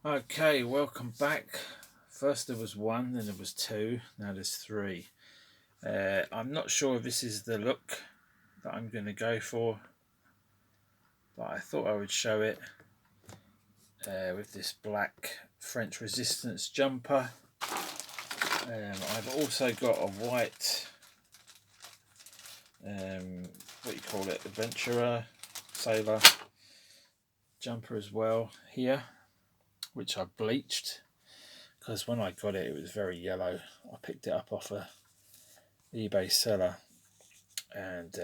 Okay, welcome back. First there was one, then there was two, now there's three. I'm not sure if this is the look that I'm going to go for, but I thought I would show it with this black French Resistance jumper. I've also got a white, what do you call it, adventurer, sailor jumper as well here, which I bleached because when I got it, it was very yellow. I picked it up off a eBay seller, and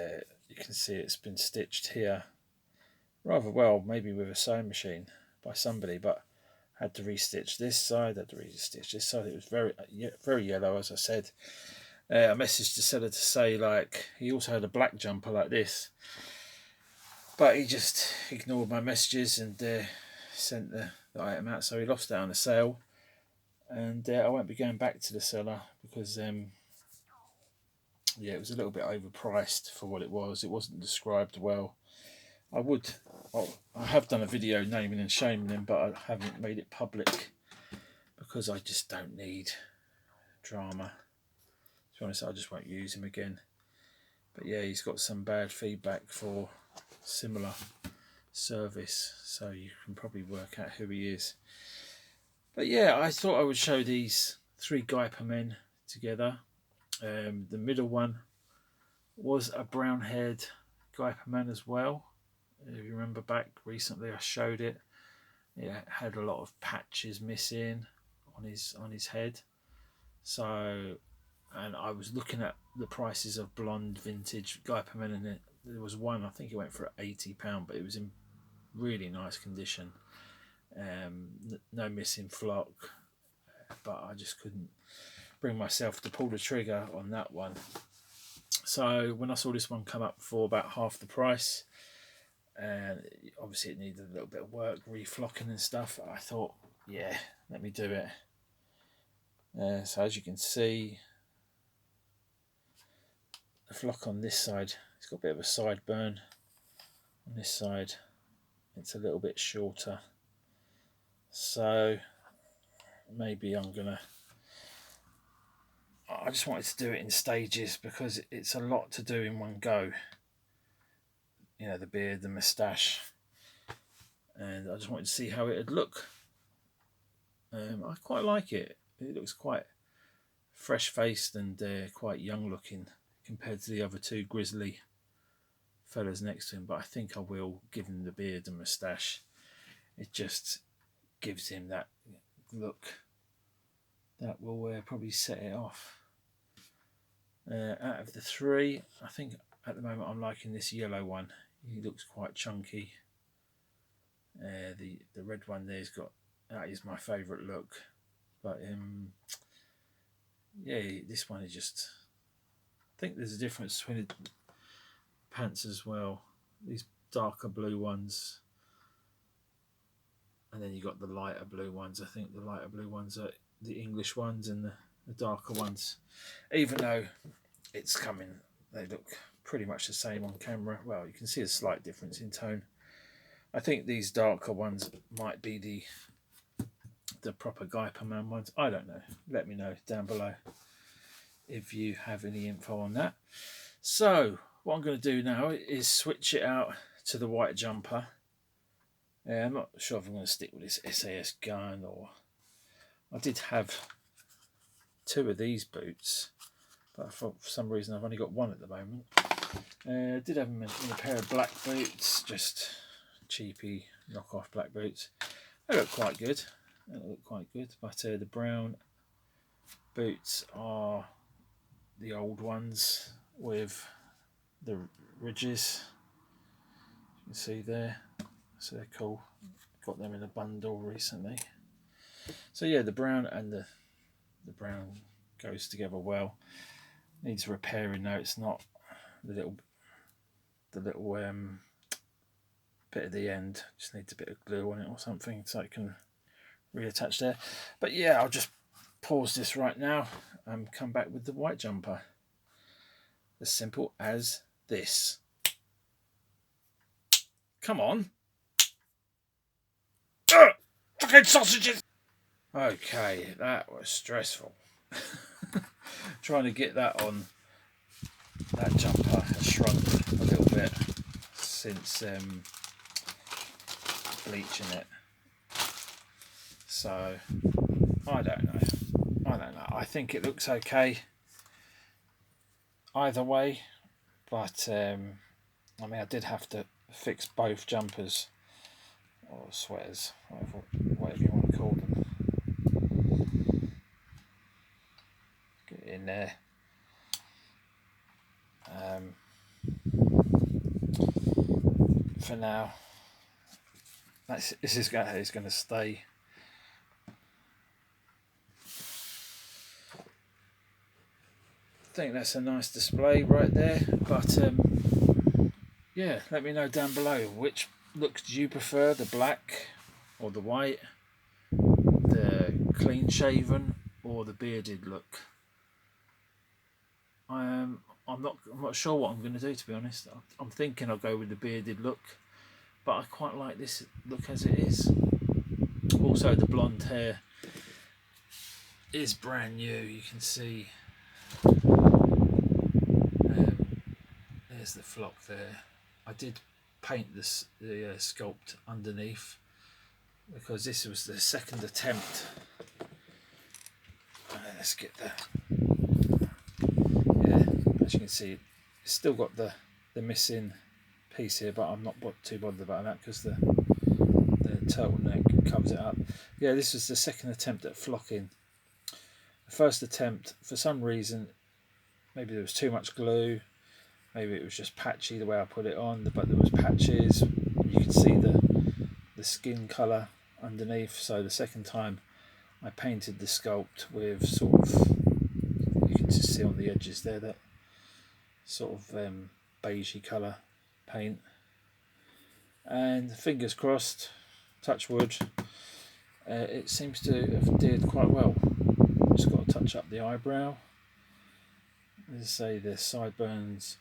you can see it's been stitched here rather well, maybe with a sewing machine by somebody, but had to restitch this side, had to restitch this side. It was very yellow, as I said. I messaged the seller to say, like, he also had a black jumper like this, but he just ignored my messages and sent the item out, so he lost it on a sale. And I won't be going back to the seller because yeah, it was a little bit overpriced for what it was. It wasn't described well. I have done a video naming and shaming him, but I haven't made it public because I just don't need drama. To be honest, I just won't use him again. But yeah, he's got some bad feedback for similar service, so you can probably work out who he is. But yeah, I thought I would show these three Geypermen together. The middle one was a brown-haired Geyperman as well. If you remember back recently, I showed it. It had a lot of patches missing on his head. So, and I was looking at the prices of blonde vintage Geypermen, and there was one, I think it went for £80, but it was in really nice condition. No missing flock, but I just couldn't bring myself to pull the trigger on that one. So when I saw this one come up for about half the price, and obviously it needed a little bit of work, reflocking and stuff, I thought, yeah, let me do it. So as you can see, the flock on this side, it's got a bit of a sideburn. On this side, it's a little bit shorter. So maybe I just wanted to do it in stages because it's a lot to do in one go. You know, the beard, the moustache, and I just wanted to see how it would look. I quite like it. It looks quite fresh-faced and quite young-looking compared to the other two grizzly fellas next to him. But I think I will give him the beard and moustache. It just gives him that look that will probably set it off. Out of the three, I think at the moment I'm liking this yellow one. He looks quite chunky. The red one there's got, that is my favourite look. But yeah, this one is just, I think there's a difference between the pants as well. These darker blue ones, and then you got the lighter blue ones. I think the lighter blue ones are the English ones, and the darker ones, even though it's coming, they look pretty much the same on camera. Well, you can see a slight difference in tone. I think these darker ones might be the proper Geyperman ones. I don't know. Let me know down below if you have any info on that. So what I'm going to do now is switch it out to the white jumper. I'm not sure if I'm going to stick with this SAS gun, or I did have two of these boots, but for some reason I've only got one at the moment. I did have them in a pair of black boots, just cheapy knockoff black boots. They look quite good. But the brown boots are the old ones with the ridges. You can see there. So they're cool. Got them in a bundle recently. So yeah, the brown and the brown goes together well. Needs repairing though. It's not the little bit at the end. Just needs a bit of glue on it or something so it can reattach there. But yeah, I'll just pause this right now and come back with the white jumper. As simple as this. Come on. fucking sausages. Okay, that was stressful. Trying to get that on. That jumper has shrunk a little bit since bleaching it. So I don't know. I think it looks okay either way, but I mean, I did have to fix both jumpers or sweaters, whatever you want to call them. Get it in there. For now, this is going to stay. I think that's a nice display right there, but yeah, let me know down below which look do you prefer, the black or the white, the clean shaven or the bearded look. I'm not sure what I'm going to do, to be honest. I'm thinking I'll go with the bearded look, but I quite like this look as it is. Also, the blonde hair is brand new. You can see there's the flock there. I did paint the sculpt underneath because this was the second attempt. Let's get that. Yeah, as you can see, it's still got the missing piece here, but I'm not too bothered about that because the turtleneck covers it up. Yeah, this was the second attempt at flocking. The first attempt, for some reason, maybe there was too much glue, maybe it was just patchy the way I put it on, but there was patches. You could see the skin colour underneath. So the second time I painted the sculpt with sort of, you can just see on the edges there, that sort of beigey colour paint. And fingers crossed, touch wood, it seems to have did quite well. Just got to touch up the eyebrow. As I say, the sideburns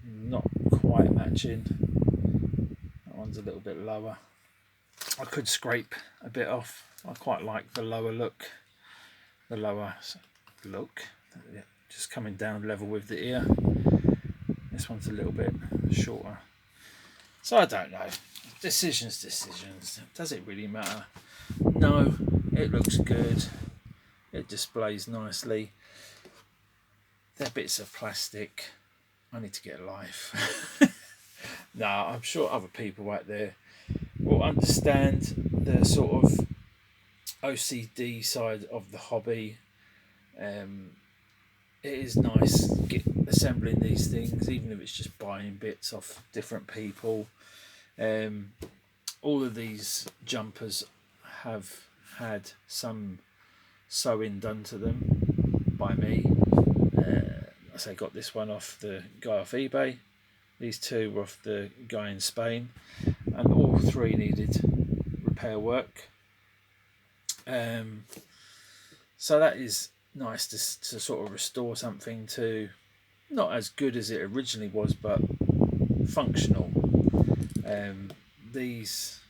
not quite matching. That one's a little bit lower. I could scrape a bit off. I quite like the lower look. Just coming down level with the ear. This one's a little bit shorter. So I don't know. Decisions. Does it really matter? No, it looks good. It displays nicely. They're bits of plastic. I need to get a life. No, I'm sure other people out there will understand the sort of OCD side of the hobby. It is nice assembling these things, even if it's just buying bits off different people. All of these jumpers have had some sewing done to them by me. I got this one off the guy off eBay. These two were off the guy in Spain, and all three needed repair work. So that is nice to sort of restore something to not as good as it originally was, but functional. These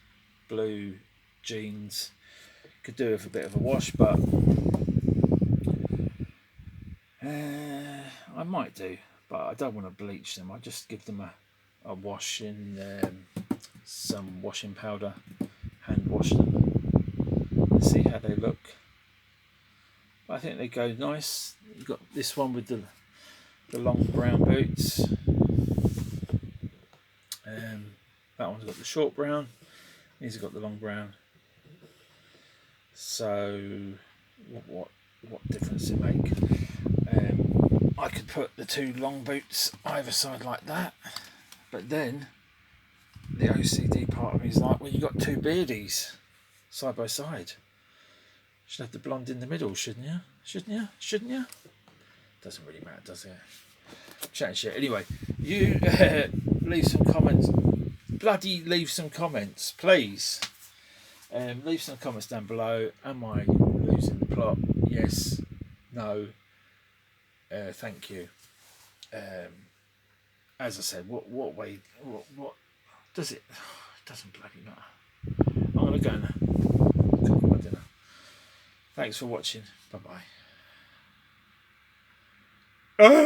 blue jeans could do with a bit of a wash, but I might do, but I don't want to bleach them. I just give them a wash in some washing powder, hand wash them, and see how they look. I think they go nice. You've got this one with the long brown boots. That one's got the short brown. These have got the long brown. So what difference does it make? I could put the two long boots either side like that, but then the OCD part of me is like, well, you got two beardies side by side. Should have the blonde in the middle, shouldn't you? Shouldn't you? Doesn't really matter, does it? Chatting shit. Anyway, you leave some comments. Bloody leave some comments, please. Leave some comments down below. Am I losing the plot? Yes. No. Thank you. As I said, what way? What does it? It doesn't bloody matter. I'm gonna go now. Thanks for watching. Bye bye.